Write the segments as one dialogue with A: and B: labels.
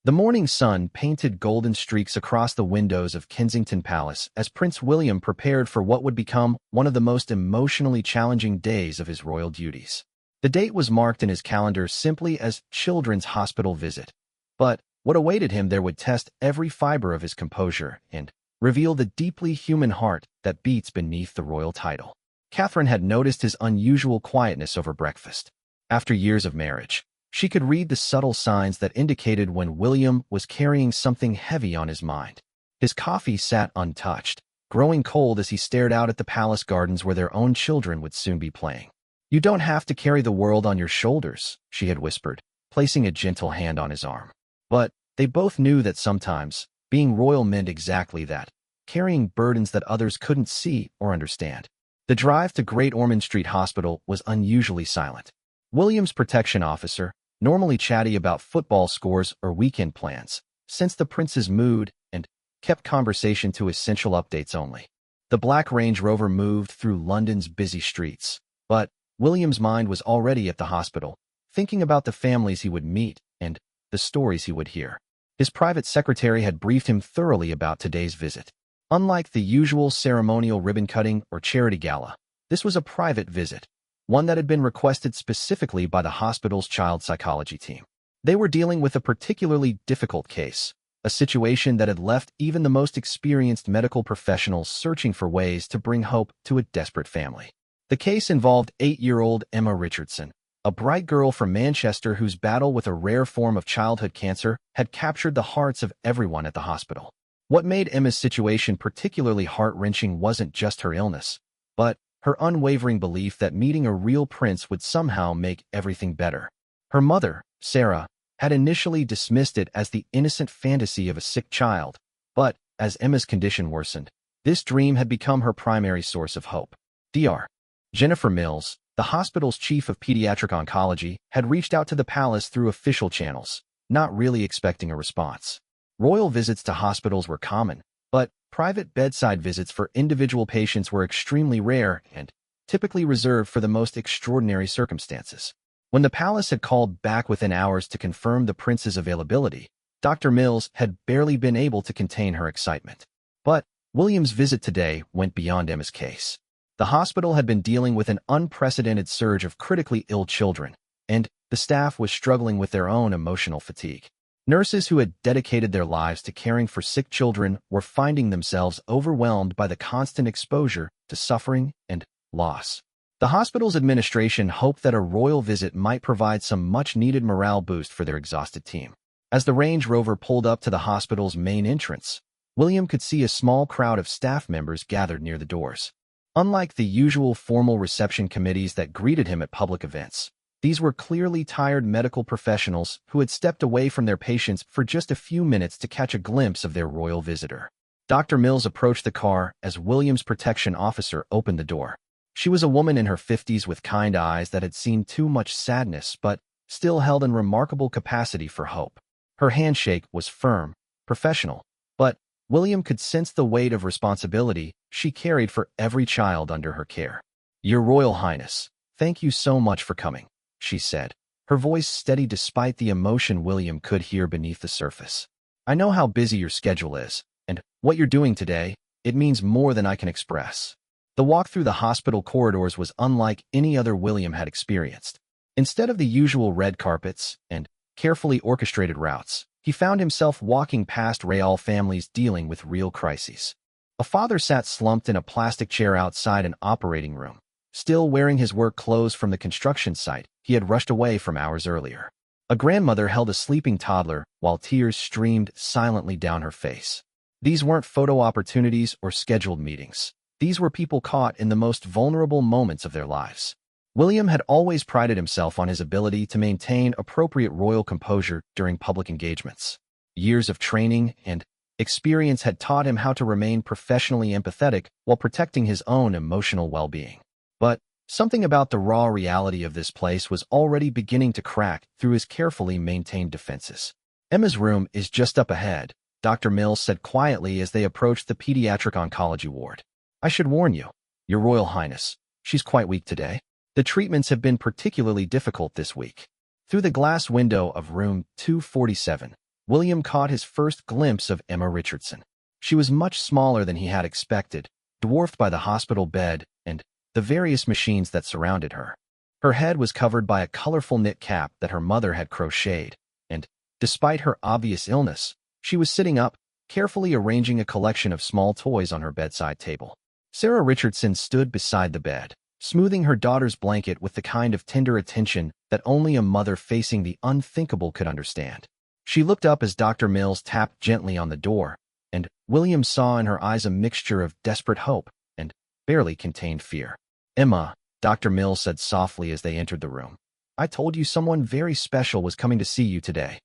A: The morning sun painted golden streaks across the windows of Kensington Palace as Prince William prepared for what would become one of the most emotionally challenging days of his royal duties. The date was marked in his calendar simply as Children's Hospital Visit, but what awaited him there would test every fiber of his composure and reveal the deeply human heart that beats beneath the royal title. Catherine had noticed his unusual quietness over breakfast. After years of marriage, she could read the subtle signs that indicated when William was carrying something heavy on his mind. His coffee sat untouched, growing cold as he stared out at the palace gardens where their own children would soon be playing. "You don't have to carry the world on your shoulders," she had whispered, placing a gentle hand on his arm. But they both knew that sometimes being royal meant exactly that, carrying burdens that others couldn't see or understand. The drive to Great Ormond Street Hospital was unusually silent. William's protection officer, normally chatty about football scores or weekend plans, sensed the prince's mood and kept conversation to essential updates only. The black Range Rover moved through London's busy streets, but William's mind was already at the hospital, thinking about the families he would meet and the stories he would hear. His private secretary had briefed him thoroughly about today's visit. Unlike the usual ceremonial ribbon-cutting or charity gala, this was a private visit, one that had been requested specifically by the hospital's child psychology team. They were dealing with a particularly difficult case, a situation that had left even the most experienced medical professionals searching for ways to bring hope to a desperate family. The case involved 8-year-old Emma Richardson, a bright girl from Manchester whose battle with a rare form of childhood cancer had captured the hearts of everyone at the hospital. What made Emma's situation particularly heart-wrenching wasn't just her illness, but her unwavering belief that meeting a real prince would somehow make everything better. Her mother, Sarah, had initially dismissed it as the innocent fantasy of a sick child, but as Emma's condition worsened, this dream had become her primary source of hope. Dr. Jennifer Mills, the hospital's chief of pediatric oncology, had reached out to the palace through official channels, not really expecting a response. Royal visits to hospitals were common, but private bedside visits for individual patients were extremely rare and typically reserved for the most extraordinary circumstances. When the palace had called back within hours to confirm the prince's availability, Dr. Mills had barely been able to contain her excitement. But William's visit today went beyond Emma's case. The hospital had been dealing with an unprecedented surge of critically ill children, and the staff was struggling with their own emotional fatigue. Nurses who had dedicated their lives to caring for sick children were finding themselves overwhelmed by the constant exposure to suffering and loss. The hospital's administration hoped that a royal visit might provide some much-needed morale boost for their exhausted team. As the Range Rover pulled up to the hospital's main entrance, William could see a small crowd of staff members gathered near the doors. Unlike the usual formal reception committees that greeted him at public events, these were clearly tired medical professionals who had stepped away from their patients for just a few minutes to catch a glimpse of their royal visitor. Dr. Mills approached the car as William's protection officer opened the door. She was a woman in her 50s with kind eyes that had seen too much sadness but still held in remarkable capacity for hope. Her handshake was firm, professional, but William could sense the weight of responsibility she carried for every child under her care. "Your Royal Highness, thank you so much for coming," she said, her voice steady despite the emotion William could hear beneath the surface. "I know how busy your schedule is, and what you're doing today, it means more than I can express." The walk through the hospital corridors was unlike any other William had experienced. Instead of the usual red carpets and carefully orchestrated routes, he found himself walking past royal families dealing with real crises. A father sat slumped in a plastic chair outside an operating room, still wearing his work clothes from the construction site he had rushed away from hours earlier. A grandmother held a sleeping toddler while tears streamed silently down her face. These weren't photo opportunities or scheduled meetings. These were people caught in the most vulnerable moments of their lives. William had always prided himself on his ability to maintain appropriate royal composure during public engagements. Years of training and experience had taught him how to remain professionally empathetic while protecting his own emotional well-being. But something about the raw reality of this place was already beginning to crack through his carefully maintained defenses. "Emma's room is just up ahead," Dr. Mills said quietly as they approached the pediatric oncology ward. "I should warn you, Your Royal Highness, she's quite weak today. The treatments have been particularly difficult this week." Through the glass window of room 247, William caught his first glimpse of Emma Richardson. She was much smaller than he had expected, dwarfed by the hospital bed and the various machines that surrounded her. Her head was covered by a colorful knit cap that her mother had crocheted, and, despite her obvious illness, she was sitting up, carefully arranging a collection of small toys on her bedside table. Sarah Richardson stood beside the bed, smoothing her daughter's blanket with the kind of tender attention that only a mother facing the unthinkable could understand. She looked up as Dr. Mills tapped gently on the door, and William saw in her eyes a mixture of desperate hope and barely contained fear. "Emma," Dr. Mills said softly as they entered the room, "I told you someone very special was coming to see you today."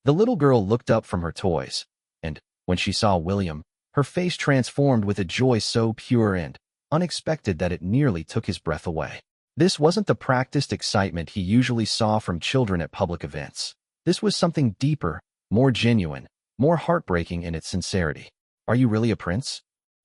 A: The little girl looked up from her toys, and when she saw William, her face transformed with a joy so pure and unexpected that it nearly took his breath away. This wasn't the practiced excitement he usually saw from children at public events. This was something deeper, more genuine, more heartbreaking in its sincerity. "Are you really a prince?"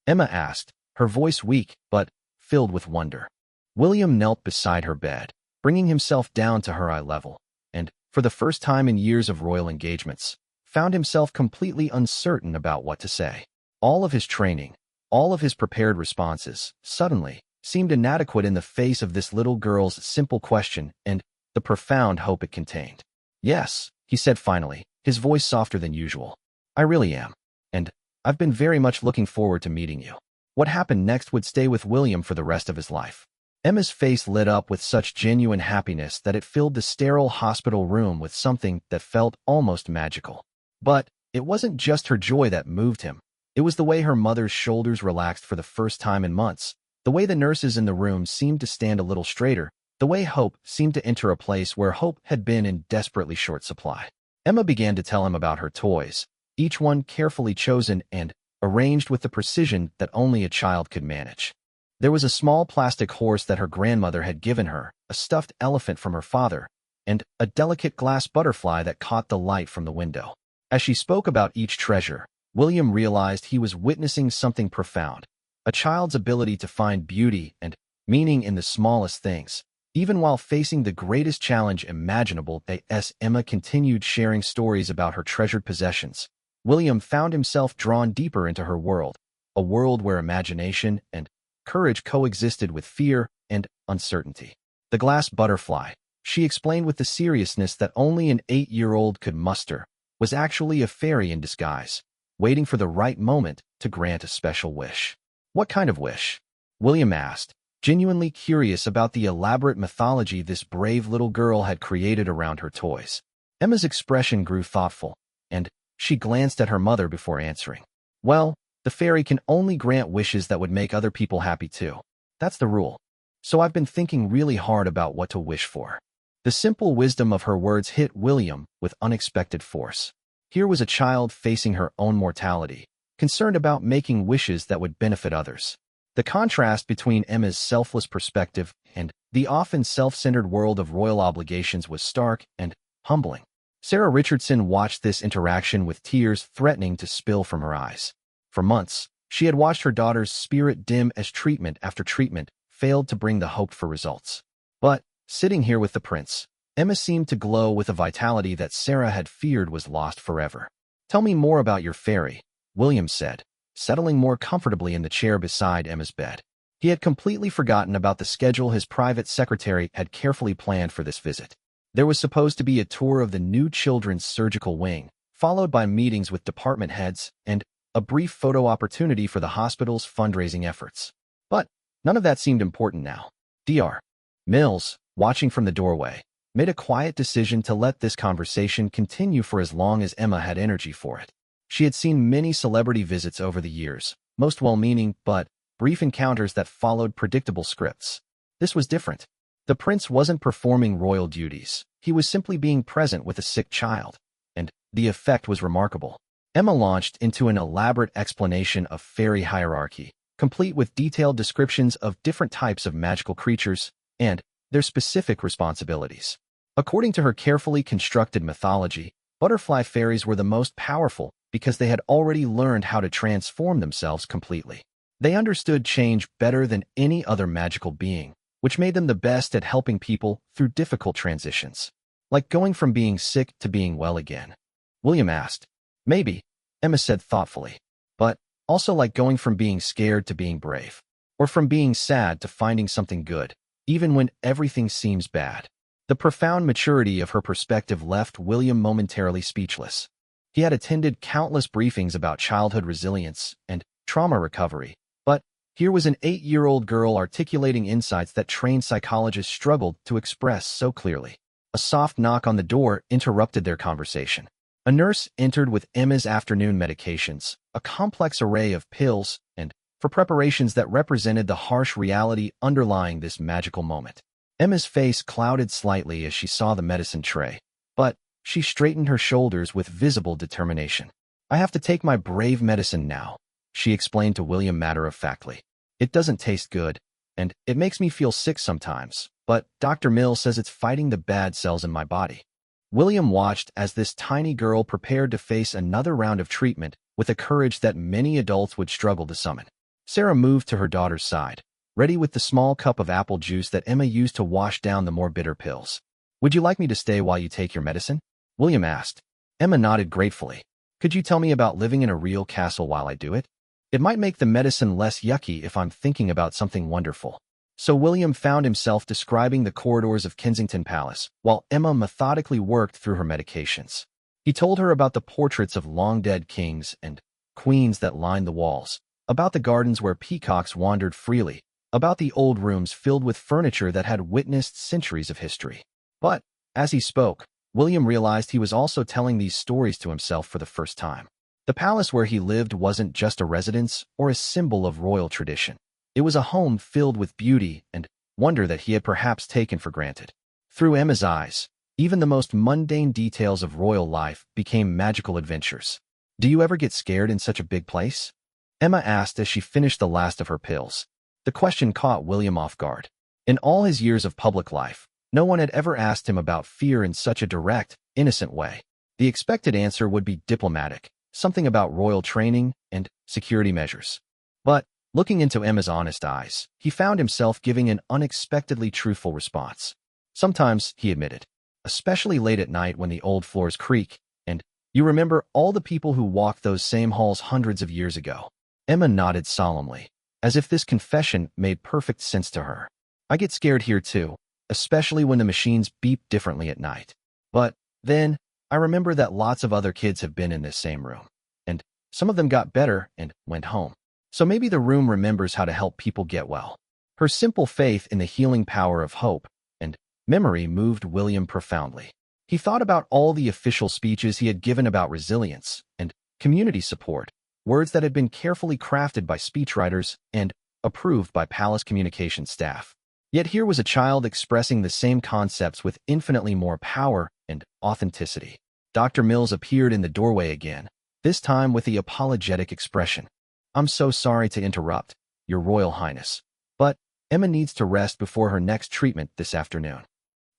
A: Emma asked, her voice weak but filled with wonder. William knelt beside her bed, bringing himself down to her eye level, and, for the first time in years of royal engagements, found himself completely uncertain about what to say. All of his training, all of his prepared responses, suddenly seemed inadequate in the face of this little girl's simple question and the profound hope it contained. "Yes," he said finally, his voice softer than usual. "I really am. And I've been very much looking forward to meeting you." What happened next would stay with William for the rest of his life. Emma's face lit up with such genuine happiness that it filled the sterile hospital room with something that felt almost magical. But it wasn't just her joy that moved him. It was the way her mother's shoulders relaxed for the first time in months, the way the nurses in the room seemed to stand a little straighter, the way hope seemed to enter a place where hope had been in desperately short supply. Emma began to tell him about her toys, each one carefully chosen and arranged with the precision that only a child could manage. There was a small plastic horse that her grandmother had given her, a stuffed elephant from her father, and a delicate glass butterfly that caught the light from the window. As she spoke about each treasure, William realized he was witnessing something profound, a child's ability to find beauty and meaning in the smallest things, even while facing the greatest challenge imaginable. As Emma continued sharing stories about her treasured possessions, William found himself drawn deeper into her world, a world where imagination and courage coexisted with fear and uncertainty. The glass butterfly, she explained with the seriousness that only an 8-year-old could muster, was actually a fairy in disguise, waiting for the right moment to grant a special wish. "What kind of wish?" William asked, genuinely curious about the elaborate mythology this brave little girl had created around her toys. Emma's expression grew thoughtful, and she glanced at her mother before answering. "Well, the fairy can only grant wishes that would make other people happy too. That's the rule. So I've been thinking really hard about what to wish for." The simple wisdom of her words hit William with unexpected force. Here was a child facing her own mortality, concerned about making wishes that would benefit others. The contrast between Emma's selfless perspective and the often self-centered world of royal obligations was stark and humbling. Sarah Richardson watched this interaction with tears threatening to spill from her eyes. For months, she had watched her daughter's spirit dim as treatment after treatment failed to bring the hoped-for results. But, sitting here with the prince, Emma seemed to glow with a vitality that Sarah had feared was lost forever. "Tell me more about your fairy," William said, settling more comfortably in the chair beside Emma's bed. He had completely forgotten about the schedule his private secretary had carefully planned for this visit. There was supposed to be a tour of the new children's surgical wing, followed by meetings with department heads and a brief photo opportunity for the hospital's fundraising efforts. But none of that seemed important now. Dr. Mills, watching from the doorway, made a quiet decision to let this conversation continue for as long as Emma had energy for it. She had seen many celebrity visits over the years, most well-meaning but brief encounters that followed predictable scripts. This was different. The prince wasn't performing royal duties. He was simply being present with a sick child, and the effect was remarkable. Emma launched into an elaborate explanation of fairy hierarchy, complete with detailed descriptions of different types of magical creatures and their specific responsibilities. According to her carefully constructed mythology, butterfly fairies were the most powerful because they had already learned how to transform themselves completely. They understood change better than any other magical being, which made them the best at helping people through difficult transitions. Like going from being sick to being well again. William asked, Maybe, Emma said thoughtfully. But also like going from being scared to being brave. Or from being sad to finding something good, even when everything seems bad. The profound maturity of her perspective left William momentarily speechless. He had attended countless briefings about childhood resilience and trauma recovery, but here was an 8-year-old girl articulating insights that trained psychologists struggled to express so clearly. A soft knock on the door interrupted their conversation. A nurse entered with Emma's afternoon medications, a complex array of pills, and for preparations that represented the harsh reality underlying this magical moment. Emma's face clouded slightly as she saw the medicine tray, but she straightened her shoulders with visible determination. "I have to take my brave medicine now," she explained to William matter-of-factly. "It doesn't taste good, and it makes me feel sick sometimes, but Dr. Mill says it's fighting the bad cells in my body." William watched as this tiny girl prepared to face another round of treatment with a courage that many adults would struggle to summon. Sarah moved to her daughter's side, ready with the small cup of apple juice that Emma used to wash down the more bitter pills. "Would you like me to stay while you take your medicine?" William asked. Emma nodded gratefully. "Could you tell me about living in a real castle while I do it? It might make the medicine less yucky if I'm thinking about something wonderful." So William found himself describing the corridors of Kensington Palace, while Emma methodically worked through her medications. He told her about the portraits of long-dead kings and queens that lined the walls, about the gardens where peacocks wandered freely, about the old rooms filled with furniture that had witnessed centuries of history. But, as he spoke, William realized he was also telling these stories to himself for the first time. The palace where he lived wasn't just a residence or a symbol of royal tradition. It was a home filled with beauty and wonder that he had perhaps taken for granted. Through Emma's eyes, even the most mundane details of royal life became magical adventures. "Do you ever get scared in such a big place?" Emma asked as she finished the last of her pills. The question caught William off guard. In all his years of public life, no one had ever asked him about fear in such a direct, innocent way. The expected answer would be diplomatic, something about royal training and security measures. But, looking into Emma's honest eyes, he found himself giving an unexpectedly truthful response. "Sometimes," he admitted, "especially late at night when the old floors creak, and you remember all the people who walked those same halls hundreds of years ago." Emma nodded solemnly, as if this confession made perfect sense to her. "I get scared here too, especially when the machines beep differently at night. But then, I remember that lots of other kids have been in this same room, and some of them got better and went home. So maybe the room remembers how to help people get well." Her simple faith in the healing power of hope and memory moved William profoundly. He thought about all the official speeches he had given about resilience and community support, words that had been carefully crafted by speechwriters and approved by palace communication staff. Yet here was a child expressing the same concepts with infinitely more power and authenticity. Dr. Mills appeared in the doorway again, this time with the apologetic expression. "I'm so sorry to interrupt, Your Royal Highness, but Emma needs to rest before her next treatment this afternoon."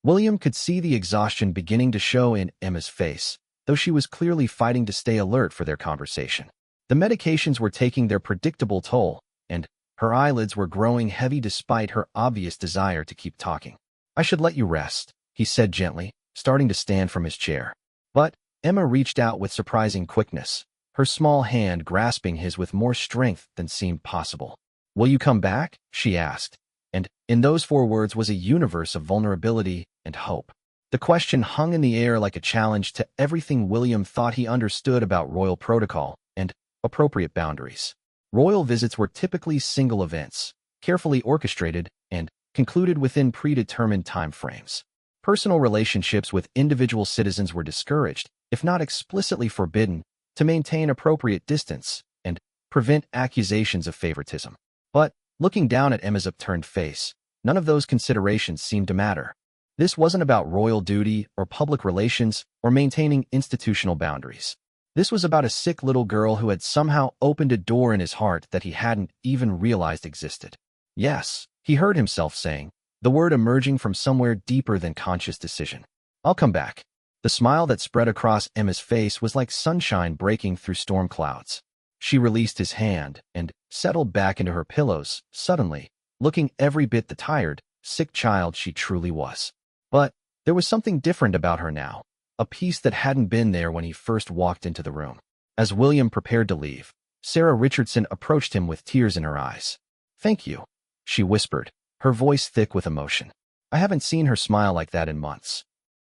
A: William could see the exhaustion beginning to show in Emma's face, though she was clearly fighting to stay alert for their conversation. The medications were taking their predictable toll, and her eyelids were growing heavy despite her obvious desire to keep talking. "I should let you rest," he said gently, starting to stand from his chair. But Emma reached out with surprising quickness, her small hand grasping his with more strength than seemed possible. "Will you come back?" she asked, and in those 4 words was a universe of vulnerability and hope. The question hung in the air like a challenge to everything William thought he understood about royal protocol and appropriate boundaries. Royal visits were typically single events, carefully orchestrated and concluded within predetermined time frames. Personal relationships with individual citizens were discouraged, if not explicitly forbidden, to maintain appropriate distance and prevent accusations of favoritism. But, looking down at Emma's upturned face, none of those considerations seemed to matter. This wasn't about royal duty or public relations or maintaining institutional boundaries. This was about a sick little girl who had somehow opened a door in his heart that he hadn't even realized existed. "Yes," he heard himself saying, the word emerging from somewhere deeper than conscious decision. "I'll come back." The smile that spread across Emma's face was like sunshine breaking through storm clouds. She released his hand and settled back into her pillows, suddenly, looking every bit the tired, sick child she truly was. But there was something different about her now, a peace that hadn't been there when he first walked into the room. As William prepared to leave, Sarah Richardson approached him with tears in her eyes. "Thank you," she whispered, her voice thick with emotion. I haven't seen her smile like that in months.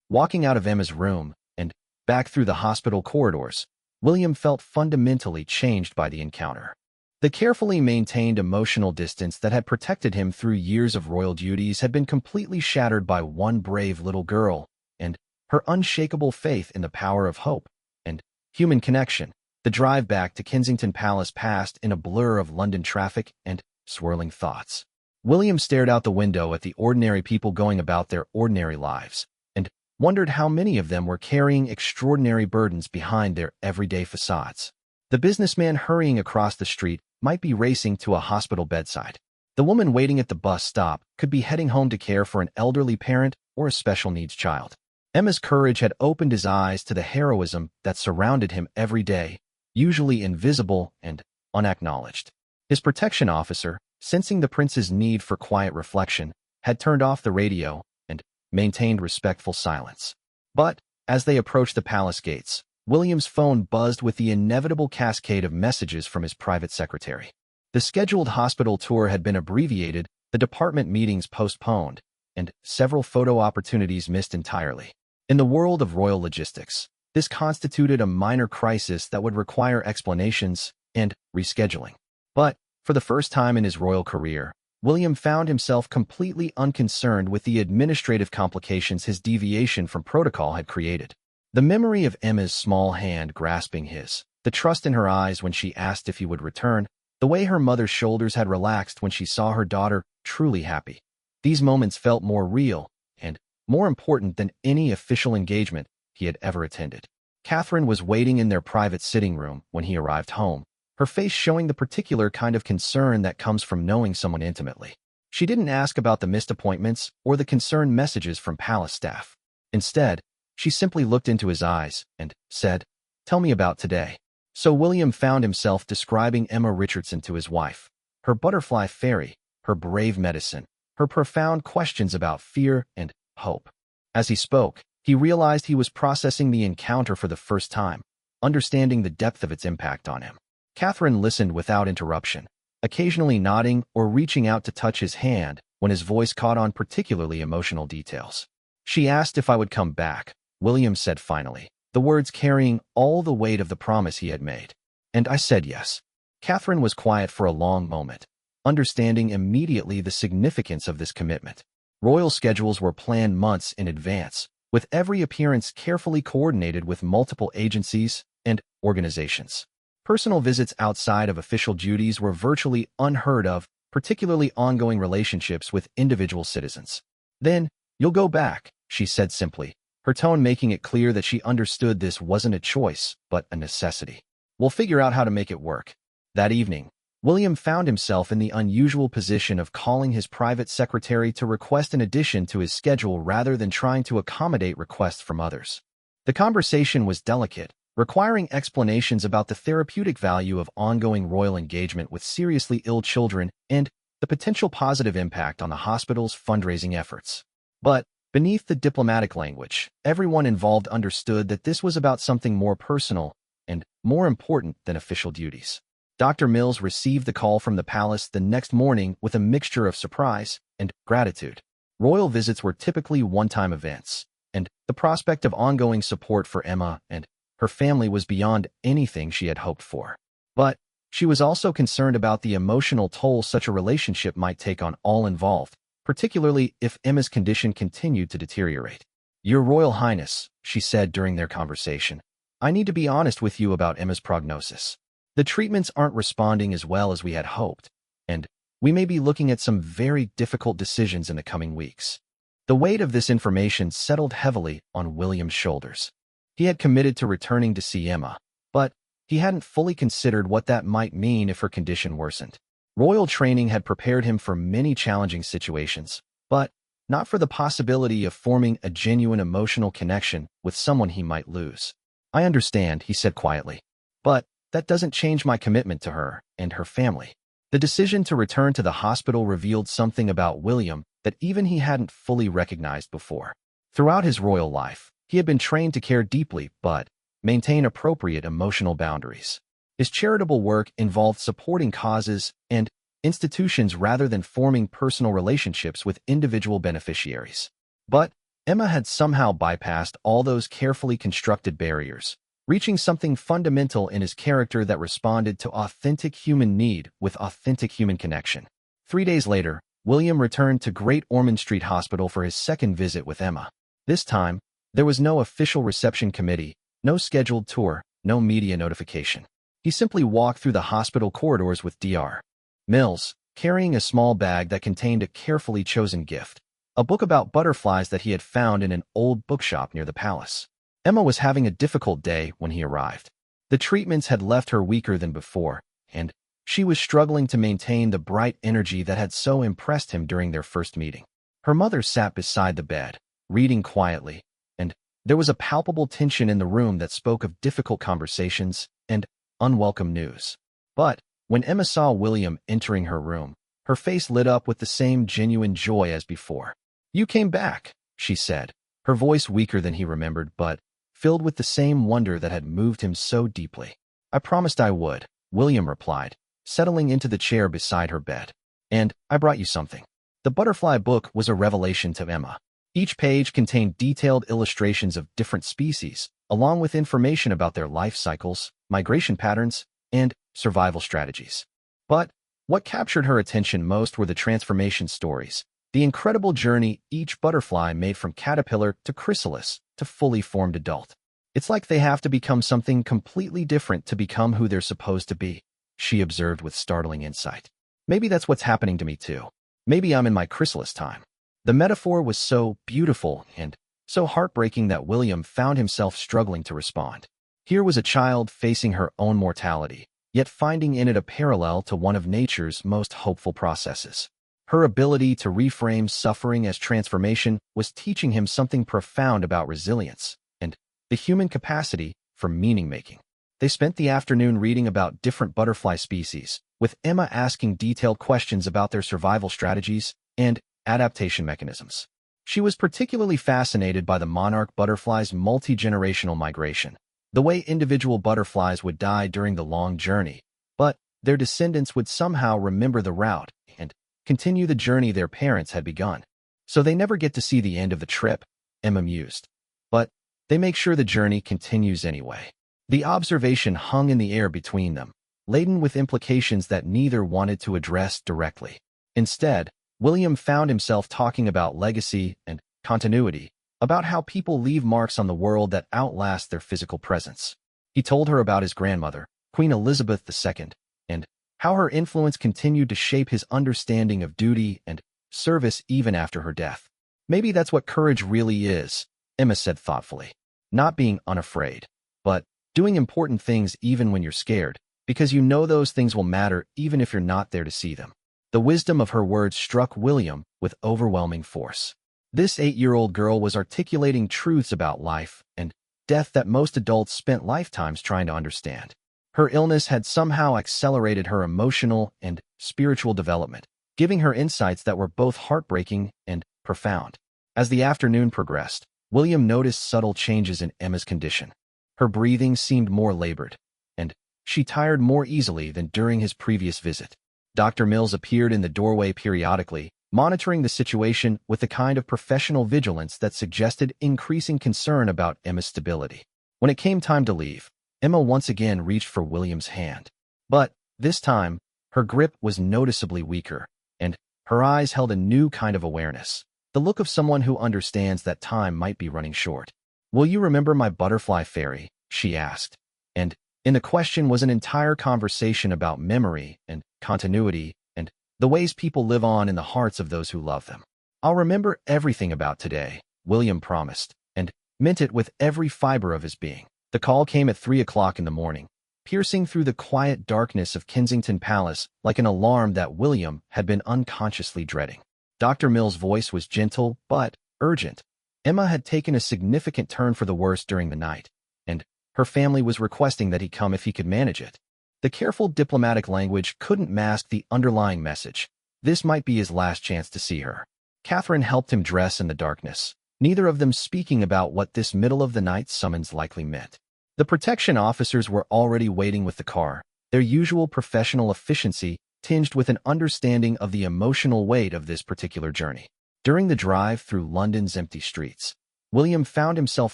A: Walking out of Emma's room and back through the hospital corridors, William felt fundamentally changed by the encounter. The carefully maintained emotional distance that had protected him through years of royal duties had been completely shattered by one brave little girl and her unshakable faith in the power of hope and human connection. The drive back to Kensington Palace passed in a blur of London traffic and swirling thoughts. William stared out the window at the ordinary people going about their ordinary lives and wondered how many of them were carrying extraordinary burdens behind their everyday facades. The businessman hurrying across the street might be racing to a hospital bedside. The woman waiting at the bus stop could be heading home to care for an elderly parent or a special needs child. Emma's courage had opened his eyes to the heroism that surrounded him every day, usually invisible and unacknowledged. His protection officer, sensing the prince's need for quiet reflection, had turned off the radio and maintained respectful silence. But, as they approached the palace gates, William's phone buzzed with the inevitable cascade of messages from his private secretary. The scheduled hospital tour had been abbreviated, the department meetings postponed, and several photo opportunities missed entirely. In the world of royal logistics, this constituted a minor crisis that would require explanations and rescheduling. But, for the first time in his royal career, William found himself completely unconcerned with the administrative complications his deviation from protocol had created. The memory of Emma's small hand grasping his, the trust in her eyes when she asked if he would return, the way her mother's shoulders had relaxed when she saw her daughter truly happy. These moments felt more real and more important than any official engagement he had ever attended. Catherine was waiting in their private sitting room when he arrived home, her face showing the particular kind of concern that comes from knowing someone intimately. She didn't ask about the missed appointments or the concerned messages from palace staff. Instead, she simply looked into his eyes and said, "Tell me about today." So William found himself describing Emma Richardson to his wife, her butterfly fairy, her brave medicine, her profound questions about fear and hope. As he spoke, he realized he was processing the encounter for the first time, understanding the depth of its impact on him. Catherine listened without interruption, occasionally nodding or reaching out to touch his hand when his voice caught on particularly emotional details. She asked if I would come back, William said finally, the words carrying all the weight of the promise he had made. And I said yes. Catherine was quiet for a long moment, understanding immediately the significance of this commitment. Royal schedules were planned months in advance, with every appearance carefully coordinated with multiple agencies and organizations. Personal visits outside of official duties were virtually unheard of, particularly ongoing relationships with individual citizens. "Then, you'll go back," she said simply, her tone making it clear that she understood this wasn't a choice, but a necessity. "We'll figure out how to make it work." That evening, William found himself in the unusual position of calling his private secretary to request an addition to his schedule rather than trying to accommodate requests from others. The conversation was delicate, requiring explanations about the therapeutic value of ongoing royal engagement with seriously ill children and the potential positive impact on the hospital's fundraising efforts. But, beneath the diplomatic language, everyone involved understood that this was about something more personal and more important than official duties. Dr. Mills received the call from the palace the next morning with a mixture of surprise and gratitude. Royal visits were typically one-time events, and the prospect of ongoing support for Emma and her family was beyond anything she had hoped for. But she was also concerned about the emotional toll such a relationship might take on all involved, particularly if Emma's condition continued to deteriorate. "Your Royal Highness," she said during their conversation, "I need to be honest with you about Emma's prognosis. The treatments aren't responding as well as we had hoped, and we may be looking at some very difficult decisions in the coming weeks." The weight of this information settled heavily on William's shoulders. He had committed to returning to see Emma, but he hadn't fully considered what that might mean if her condition worsened. Royal training had prepared him for many challenging situations, but not for the possibility of forming a genuine emotional connection with someone he might lose. "I understand," he said quietly, "but that doesn't change my commitment to her and her family." The decision to return to the hospital revealed something about William that even he hadn't fully recognized before. Throughout his royal life, he had been trained to care deeply, but maintain appropriate emotional boundaries. His charitable work involved supporting causes and institutions rather than forming personal relationships with individual beneficiaries. But Emma had somehow bypassed all those carefully constructed barriers, reaching something fundamental in his character that responded to authentic human need with authentic human connection. 3 days later, William returned to Great Ormond Street Hospital for his second visit with Emma. This time, there was no official reception committee, no scheduled tour, no media notification. He simply walked through the hospital corridors with Dr. Mills, carrying a small bag that contained a carefully chosen gift, a book about butterflies that he had found in an old bookshop near the palace. Emma was having a difficult day when he arrived. The treatments had left her weaker than before, and she was struggling to maintain the bright energy that had so impressed him during their first meeting. Her mother sat beside the bed, reading quietly, and there was a palpable tension in the room that spoke of difficult conversations and unwelcome news. But when Emma saw William entering her room, her face lit up with the same genuine joy as before. "You came back," she said, her voice weaker than he remembered, but filled with the same wonder that had moved him so deeply. "I promised I would," William replied, settling into the chair beside her bed. "And I brought you something." The butterfly book was a revelation to Emma. Each page contained detailed illustrations of different species, along with information about their life cycles, migration patterns, and survival strategies. But what captured her attention most were the transformation stories, the incredible journey each butterfly made from caterpillar to chrysalis to fully formed adult. "It's like they have to become something completely different to become who they're supposed to be," she observed with startling insight. "Maybe that's what's happening to me too. Maybe I'm in my chrysalis time." The metaphor was so beautiful and so heartbreaking that William found himself struggling to respond. Here was a child facing her own mortality, yet finding in it a parallel to one of nature's most hopeful processes. Her ability to reframe suffering as transformation was teaching him something profound about resilience and the human capacity for meaning-making. They spent the afternoon reading about different butterfly species, with Emma asking detailed questions about their survival strategies and adaptation mechanisms. She was particularly fascinated by the monarch butterfly's multi-generational migration, the way individual butterflies would die during the long journey, but their descendants would somehow remember the route and continue the journey their parents had begun. "So they never get to see the end of the trip," Emma mused. "But they make sure the journey continues anyway." The observation hung in the air between them, laden with implications that neither wanted to address directly. Instead, William found himself talking about legacy and continuity, about how people leave marks on the world that outlast their physical presence. He told her about his grandmother, Queen Elizabeth II, and how her influence continued to shape his understanding of duty and service even after her death. "Maybe that's what courage really is," Emma said thoughtfully. "Not being unafraid, but doing important things even when you're scared, because you know those things will matter even if you're not there to see them." The wisdom of her words struck William with overwhelming force. This 8-year-old girl was articulating truths about life and death that most adults spent lifetimes trying to understand. Her illness had somehow accelerated her emotional and spiritual development, giving her insights that were both heartbreaking and profound. As the afternoon progressed, William noticed subtle changes in Emma's condition. Her breathing seemed more labored, and she tired more easily than during his previous visit. Dr. Mills appeared in the doorway periodically, monitoring the situation with the kind of professional vigilance that suggested increasing concern about Emma's stability. When it came time to leave, Emma once again reached for William's hand. But this time, her grip was noticeably weaker, and her eyes held a new kind of awareness, the look of someone who understands that time might be running short. "Will you remember my butterfly fairy?" she asked. And in the question was an entire conversation about memory and continuity and the ways people live on in the hearts of those who love them. "I'll remember everything about today," William promised, and meant it with every fiber of his being. The call came at 3 o'clock in the morning, piercing through the quiet darkness of Kensington Palace like an alarm that William had been unconsciously dreading. Dr. Mill's voice was gentle but urgent. Emma had taken a significant turn for the worse during the night, and her family was requesting that he come if he could manage it. The careful diplomatic language couldn't mask the underlying message. This might be his last chance to see her. Catherine helped him dress in the darkness, neither of them speaking about what this middle-of-the-night summons likely meant. The protection officers were already waiting with the car, their usual professional efficiency tinged with an understanding of the emotional weight of this particular journey. During the drive through London's empty streets, William found himself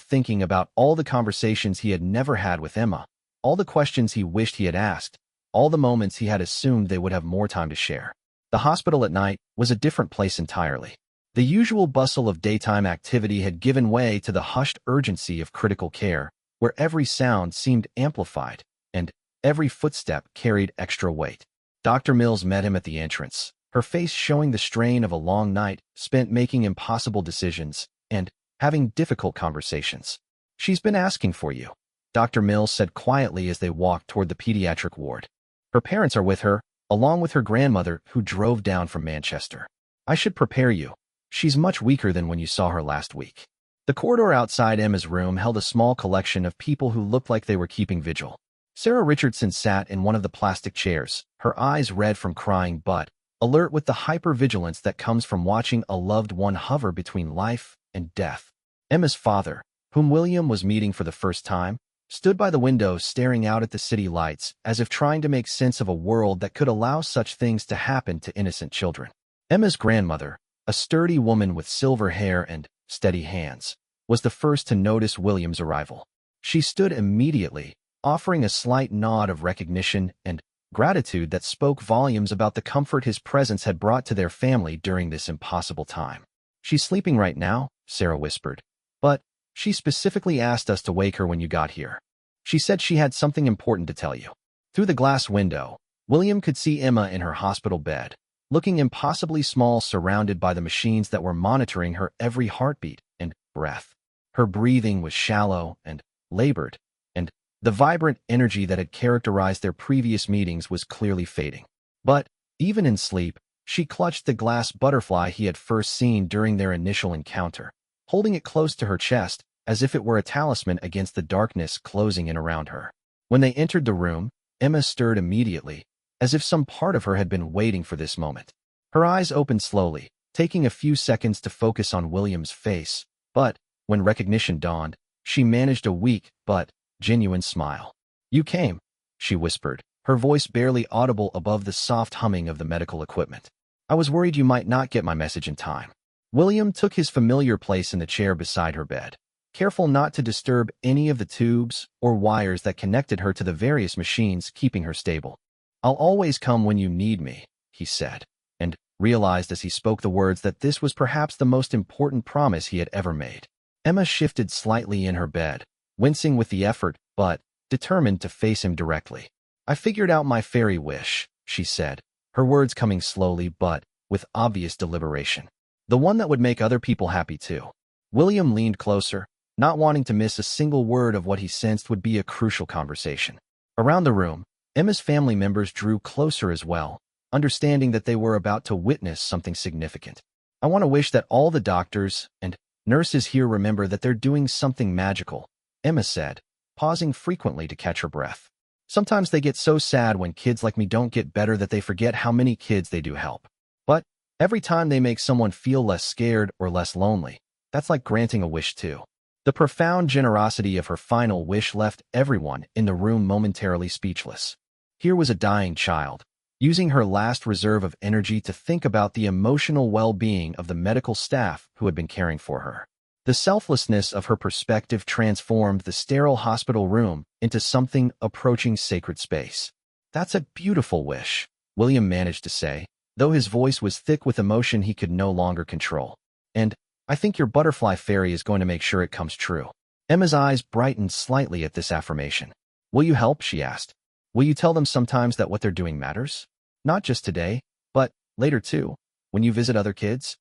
A: thinking about all the conversations he had never had with Emma, all the questions he wished he had asked, all the moments he had assumed they would have more time to share. The hospital at night was a different place entirely. The usual bustle of daytime activity had given way to the hushed urgency of critical care, where every sound seemed amplified, and every footstep carried extra weight. Dr. Mills met him at the entrance, her face showing the strain of a long night spent making impossible decisions and having difficult conversations. "She's been asking for you," Dr. Mills said quietly as they walked toward the pediatric ward. "Her parents are with her, along with her grandmother who drove down from Manchester. I should prepare you. She's much weaker than when you saw her last week." The corridor outside Emma's room held a small collection of people who looked like they were keeping vigil. Sarah Richardson sat in one of the plastic chairs, her eyes red from crying but alert with the hypervigilance that comes from watching a loved one hover between life and death. Emma's father, whom William was meeting for the first time, stood by the window staring out at the city lights as if trying to make sense of a world that could allow such things to happen to innocent children. Emma's grandmother, a sturdy woman with silver hair and steady hands, was the first to notice William's arrival. She stood immediately, offering a slight nod of recognition and gratitude that spoke volumes about the comfort his presence had brought to their family during this impossible time. "She's sleeping right now," Sarah whispered, "but she specifically asked us to wake her when you got here. She said she had something important to tell you." Through the glass window, William could see Emma in her hospital bed, looking impossibly small surrounded by the machines that were monitoring her every heartbeat and breath. Her breathing was shallow and labored, and the vibrant energy that had characterized their previous meetings was clearly fading. But, even in sleep, she clutched the glass butterfly he had first seen during their initial encounter, holding it close to her chest as if it were a talisman against the darkness closing in around her. When they entered the room, Emma stirred immediately, as if some part of her had been waiting for this moment. Her eyes opened slowly, taking a few seconds to focus on William's face, but, when recognition dawned, she managed a weak but genuine smile. "You came," she whispered, her voice barely audible above the soft humming of the medical equipment. "I was worried you might not get my message in time." William took his familiar place in the chair beside her bed, careful not to disturb any of the tubes or wires that connected her to the various machines keeping her stable. "I'll always come when you need me," he said, and realized as he spoke the words that this was perhaps the most important promise he had ever made. Emma shifted slightly in her bed, wincing with the effort, but determined to face him directly. "I figured out my fairy wish," she said, her words coming slowly but with obvious deliberation. "The one that would make other people happy too." William leaned closer, not wanting to miss a single word of what he sensed would be a crucial conversation. Around the room, Emma's family members drew closer as well, understanding that they were about to witness something significant. "I want to wish that all the doctors and nurses here remember that they're doing something magical," Emma said, pausing frequently to catch her breath. "Sometimes they get so sad when kids like me don't get better that they forget how many kids they do help. But every time they make someone feel less scared or less lonely, that's like granting a wish too." The profound generosity of her final wish left everyone in the room momentarily speechless. Here was a dying child, using her last reserve of energy to think about the emotional well-being of the medical staff who had been caring for her. The selflessness of her perspective transformed the sterile hospital room into something approaching sacred space. "That's a beautiful wish," William managed to say, though his voice was thick with emotion he could no longer control. "And I think your butterfly fairy is going to make sure it comes true." Emma's eyes brightened slightly at this affirmation. "Will you help?" she asked. "Will you tell them sometimes that what they're doing matters? Not just today, but later too, when you visit other kids?"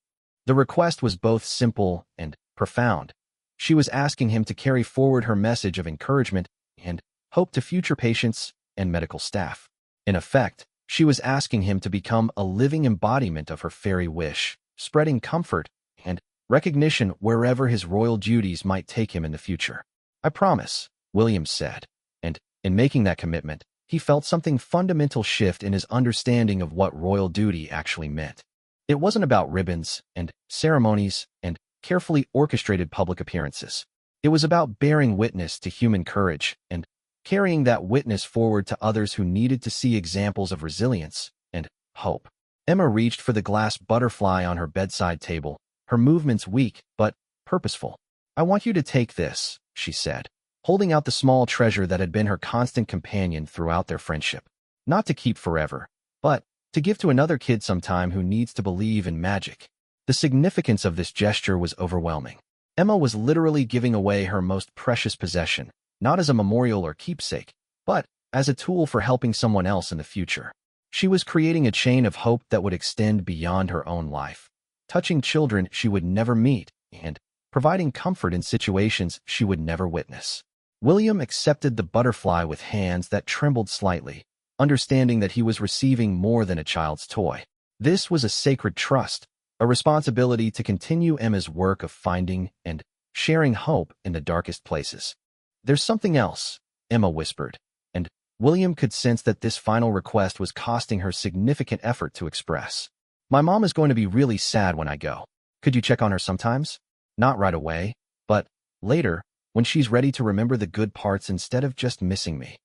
A: The request was both simple and profound. She was asking him to carry forward her message of encouragement and hope to future patients and medical staff. In effect, she was asking him to become a living embodiment of her fairy wish, spreading comfort and recognition wherever his royal duties might take him in the future. "I promise," William said, and in making that commitment, he felt something fundamental shift in his understanding of what royal duty actually meant. It wasn't about ribbons and ceremonies and carefully orchestrated public appearances. It was about bearing witness to human courage and carrying that witness forward to others who needed to see examples of resilience and hope. Emma reached for the glass butterfly on her bedside table, her movements weak but purposeful. "I want you to take this," she said, holding out the small treasure that had been her constant companion throughout their friendship. "Not to keep forever, but to give to another kid sometime who needs to believe in magic." The significance of this gesture was overwhelming. Emma was literally giving away her most precious possession, not as a memorial or keepsake, but as a tool for helping someone else in the future. She was creating a chain of hope that would extend beyond her own life, touching children she would never meet and providing comfort in situations she would never witness. William accepted the butterfly with hands that trembled slightly, understanding that he was receiving more than a child's toy. This was a sacred trust, a responsibility to continue Emma's work of finding and sharing hope in the darkest places. "There's something else," Emma whispered, and William could sense that this final request was costing her significant effort to express. "My mom is going to be really sad when I go. Could you check on her sometimes? Not right away, but later, when she's ready to remember the good parts instead of just missing me."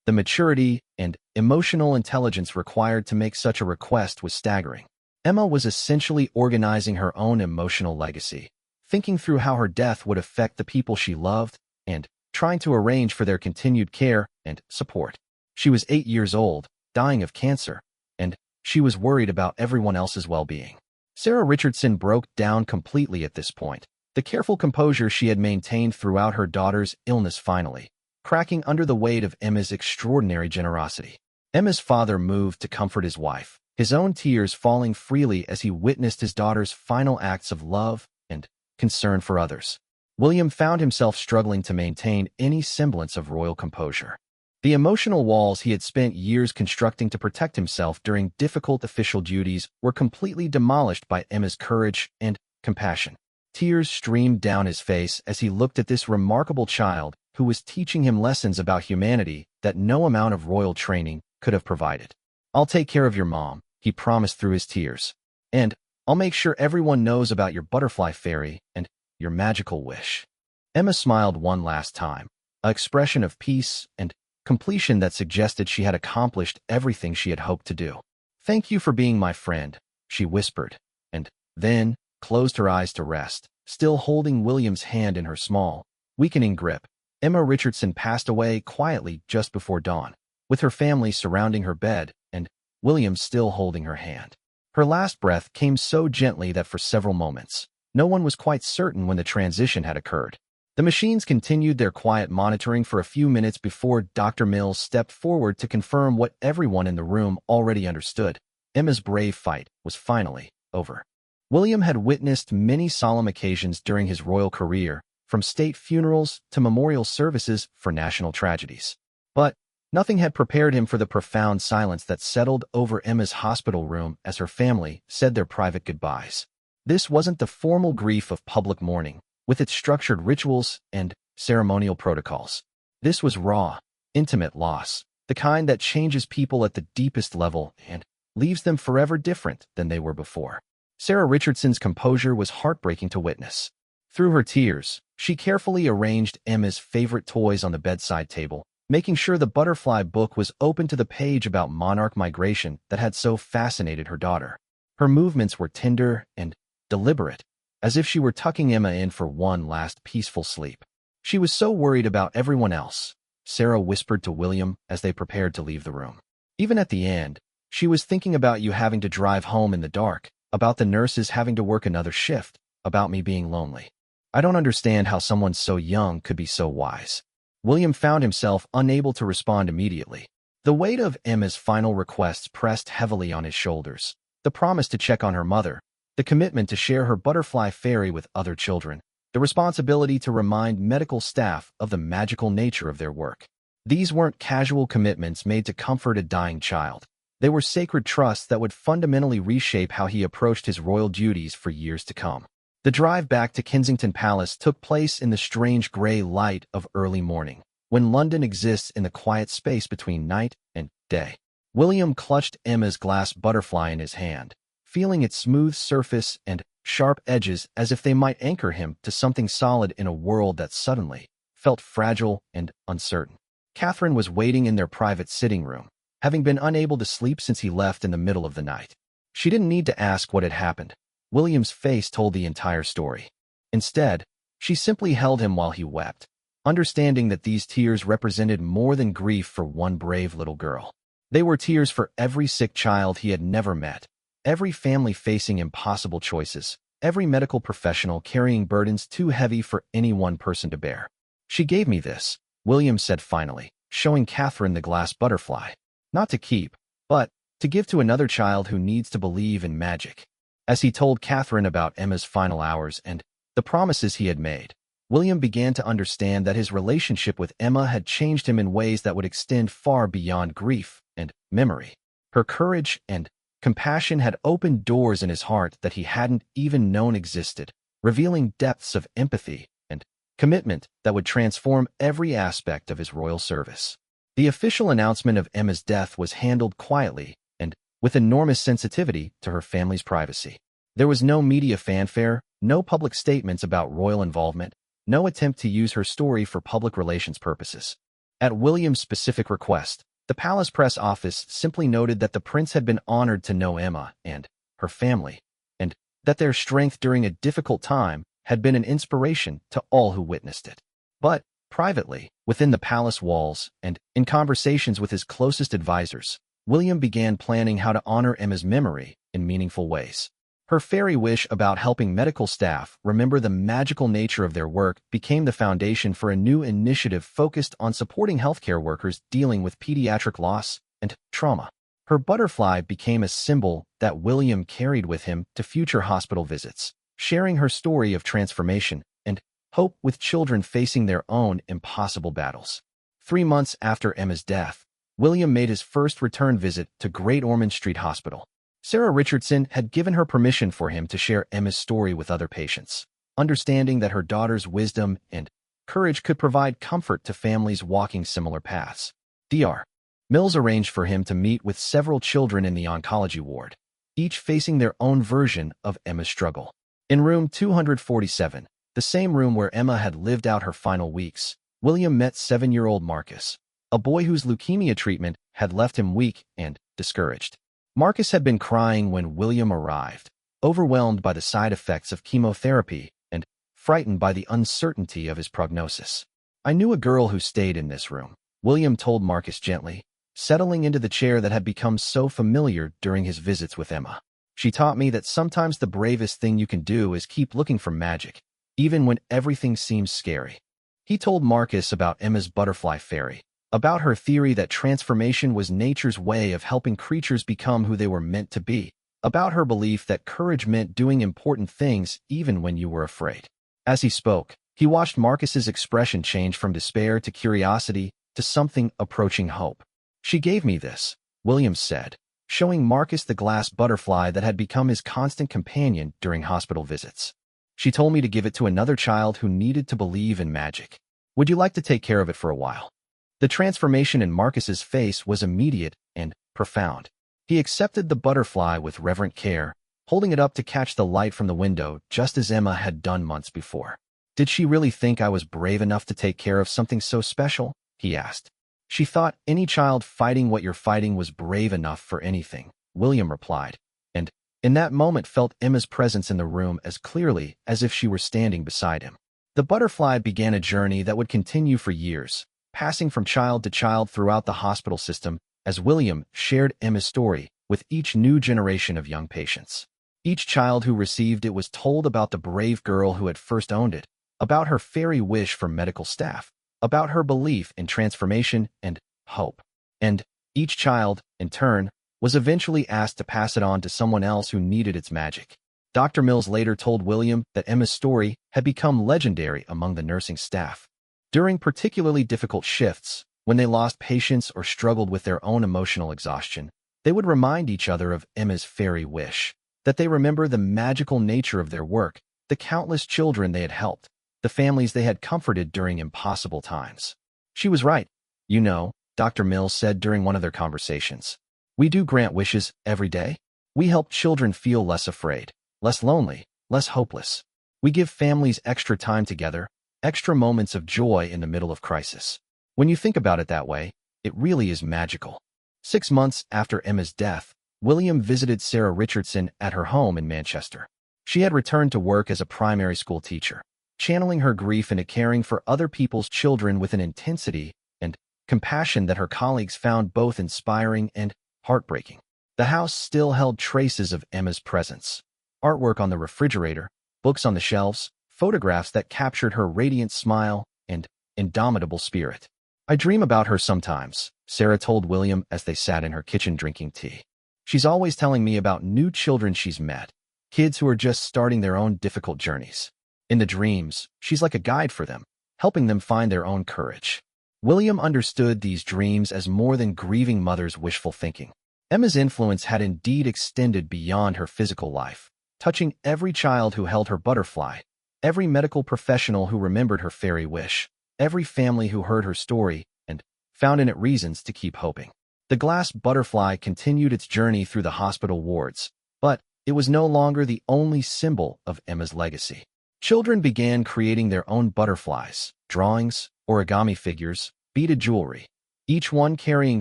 A: The maturity and emotional intelligence required to make such a request was staggering. Emma was essentially organizing her own emotional legacy, thinking through how her death would affect the people she loved and trying to arrange for their continued care and support. She was 8 years old, dying of cancer, and she was worried about everyone else's well-being. Sarah Richardson broke down completely at this point, the careful composure she had maintained throughout her daughter's illness finally cracking under the weight of Emma's extraordinary generosity. Emma's father moved to comfort his wife, his own tears falling freely as he witnessed his daughter's final acts of love and concern for others. William found himself struggling to maintain any semblance of royal composure. The emotional walls he had spent years constructing to protect himself during difficult official duties were completely demolished by Emma's courage and compassion. Tears streamed down his face as he looked at this remarkable child who was teaching him lessons about humanity that no amount of royal training could have provided. "I'll take care of your mom," he promised through his tears. "And I'll make sure everyone knows about your butterfly fairy and your magical wish." Emma smiled one last time, an expression of peace and completion that suggested she had accomplished everything she had hoped to do. "Thank you for being my friend," she whispered, and then closed her eyes to rest, still holding William's hand in her small, weakening grip. Emma Richardson passed away quietly just before dawn, with her family surrounding her bed and William still holding her hand. Her last breath came so gently that for several moments, no one was quite certain when the transition had occurred. The machines continued their quiet monitoring for a few minutes before Dr. Mills stepped forward to confirm what everyone in the room already understood. Emma's brave fight was finally over. William had witnessed many solemn occasions during his royal career, from state funerals to memorial services for national tragedies. But nothing had prepared him for the profound silence that settled over Emma's hospital room as her family said their private goodbyes. This wasn't the formal grief of public mourning, with its structured rituals and ceremonial protocols. This was raw, intimate loss, the kind that changes people at the deepest level and leaves them forever different than they were before. Sarah Richardson's composure was heartbreaking to witness. Through her tears, she carefully arranged Emma's favorite toys on the bedside table, making sure the butterfly book was open to the page about monarch migration that had so fascinated her daughter. Her movements were tender and deliberate, as if she were tucking Emma in for one last peaceful sleep. "She was so worried about everyone else," Sarah whispered to William as they prepared to leave the room. "Even at the end, she was thinking about you having to drive home in the dark, about the nurses having to work another shift, about me being lonely. I don't understand how someone so young could be so wise." William found himself unable to respond immediately. The weight of Emma's final requests pressed heavily on his shoulders. The promise to check on her mother, the commitment to share her butterfly fairy with other children, the responsibility to remind medical staff of the magical nature of their work. These weren't casual commitments made to comfort a dying child. They were sacred trusts that would fundamentally reshape how he approached his royal duties for years to come. The drive back to Kensington Palace took place in the strange gray light of early morning, when London exists in the quiet space between night and day. William clutched Emma's glass butterfly in his hand, feeling its smooth surface and sharp edges as if they might anchor him to something solid in a world that suddenly felt fragile and uncertain. Catherine was waiting in their private sitting room, having been unable to sleep since he left in the middle of the night. She didn't need to ask what had happened. William's face told the entire story. Instead, she simply held him while he wept, understanding that these tears represented more than grief for one brave little girl. They were tears for every sick child he had never met, every family facing impossible choices, every medical professional carrying burdens too heavy for any one person to bear. She gave me this, William said finally, showing Catherine the glass butterfly. Not to keep, but to give to another child who needs to believe in magic. As he told Catherine about Emma's final hours and the promises he had made, William began to understand that his relationship with Emma had changed him in ways that would extend far beyond grief and memory. Her courage and compassion had opened doors in his heart that he hadn't even known existed, revealing depths of empathy and commitment that would transform every aspect of his royal service. The official announcement of Emma's death was handled quietly and with enormous sensitivity to her family's privacy. There was no media fanfare, no public statements about royal involvement, no attempt to use her story for public relations purposes. At William's specific request, the palace press office simply noted that the prince had been honored to know Emma and her family, and that their strength during a difficult time had been an inspiration to all who witnessed it. But, privately, within the palace walls and in conversations with his closest advisors, William began planning how to honor Emma's memory in meaningful ways. Her fairy wish about helping medical staff remember the magical nature of their work became the foundation for a new initiative focused on supporting healthcare workers dealing with pediatric loss and trauma. Her butterfly became a symbol that William carried with him to future hospital visits, sharing her story of transformation and hope with children facing their own impossible battles. 3 months after Emma's death, William made his first return visit to Great Ormond Street Hospital. Sarah Richardson had given her permission for him to share Emma's story with other patients, understanding that her daughter's wisdom and courage could provide comfort to families walking similar paths. Dr. Mills arranged for him to meet with several children in the oncology ward, each facing their own version of Emma's struggle. In room 247, the same room where Emma had lived out her final weeks, William met 7-year-old Marcus, a boy whose leukemia treatment had left him weak and discouraged. Marcus had been crying when William arrived, overwhelmed by the side effects of chemotherapy and frightened by the uncertainty of his prognosis. "I knew a girl who stayed in this room," William told Marcus gently, settling into the chair that had become so familiar during his visits with Emma. "She taught me that sometimes the bravest thing you can do is keep looking for magic, even when everything seems scary." He told Marcus about Emma's butterfly fairy, about her theory that transformation was nature's way of helping creatures become who they were meant to be, about her belief that courage meant doing important things even when you were afraid. As he spoke, he watched Marcus's expression change from despair to curiosity to something approaching hope. "She gave me this," William said, showing Marcus the glass butterfly that had become his constant companion during hospital visits. "She told me to give it to another child who needed to believe in magic. Would you like to take care of it for a while?" The transformation in Marcus's face was immediate and profound. He accepted the butterfly with reverent care, holding it up to catch the light from the window just as Emma had done months before. "Did she really think I was brave enough to take care of something so special?" he asked. "She thought any child fighting what you're fighting was brave enough for anything," William replied, and in that moment felt Emma's presence in the room as clearly as if she were standing beside him. The butterfly began a journey that would continue for years, passing from child to child throughout the hospital system as William shared Emma's story with each new generation of young patients. Each child who received it was told about the brave girl who had first owned it, about her fairy wish for medical staff, about her belief in transformation and hope. And each child, in turn, was eventually asked to pass it on to someone else who needed its magic. Dr. Mills later told William that Emma's story had become legendary among the nursing staff. During particularly difficult shifts, when they lost patience or struggled with their own emotional exhaustion, they would remind each other of Emma's fairy wish, that they remember the magical nature of their work, the countless children they had helped, the families they had comforted during impossible times. "She was right. You know," Dr. Mills said during one of their conversations. "We do grant wishes every day. We help children feel less afraid, less lonely, less hopeless. We give families extra time together, extra moments of joy in the middle of crisis. When you think about it that way, it really is magical. 6 months after Emma's death, William visited Sarah Richardson at her home in Manchester. She had returned to work as a primary school teacher, channeling her grief into caring for other people's children with an intensity and compassion that her colleagues found both inspiring and heartbreaking. The house still held traces of Emma's presence. Artwork on the refrigerator, books on the shelves, photographs that captured her radiant smile and indomitable spirit. "I dream about her sometimes," Sarah told William as they sat in her kitchen drinking tea. "She's always telling me about new children she's met, kids who are just starting their own difficult journeys. In the dreams, she's like a guide for them, helping them find their own courage." William understood these dreams as more than grieving mother's wishful thinking. Emma's influence had indeed extended beyond her physical life, touching every child who held her butterfly, every medical professional who remembered her fairy wish, every family who heard her story and found in it reasons to keep hoping. The glass butterfly continued its journey through the hospital wards, but it was no longer the only symbol of Emma's legacy. Children began creating their own butterflies, drawings, origami figures, beaded jewelry, each one carrying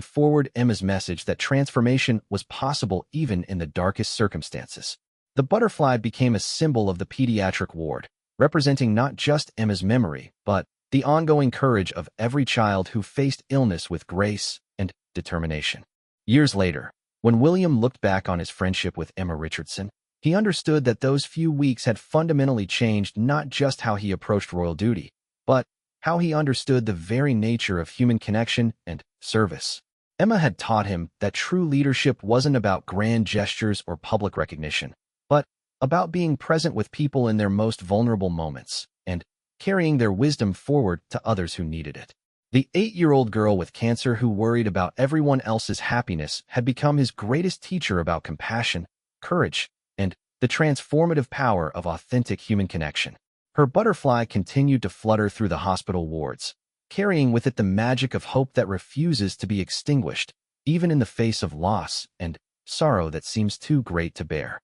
A: forward Emma's message that transformation was possible even in the darkest circumstances. The butterfly became a symbol of the pediatric ward, representing not just Emma's memory, but the ongoing courage of every child who faced illness with grace and determination. Years later, when William looked back on his friendship with Emma Richardson, he understood that those few weeks had fundamentally changed not just how he approached royal duty, but how he understood the very nature of human connection and service. Emma had taught him that true leadership wasn't about grand gestures or public recognition, but about being present with people in their most vulnerable moments and carrying their wisdom forward to others who needed it. The 8-year-old girl with cancer who worried about everyone else's happiness had become his greatest teacher about compassion, courage, and the transformative power of authentic human connection. Her butterfly continued to flutter through the hospital wards, carrying with it the magic of hope that refuses to be extinguished, even in the face of loss and sorrow that seems too great to bear.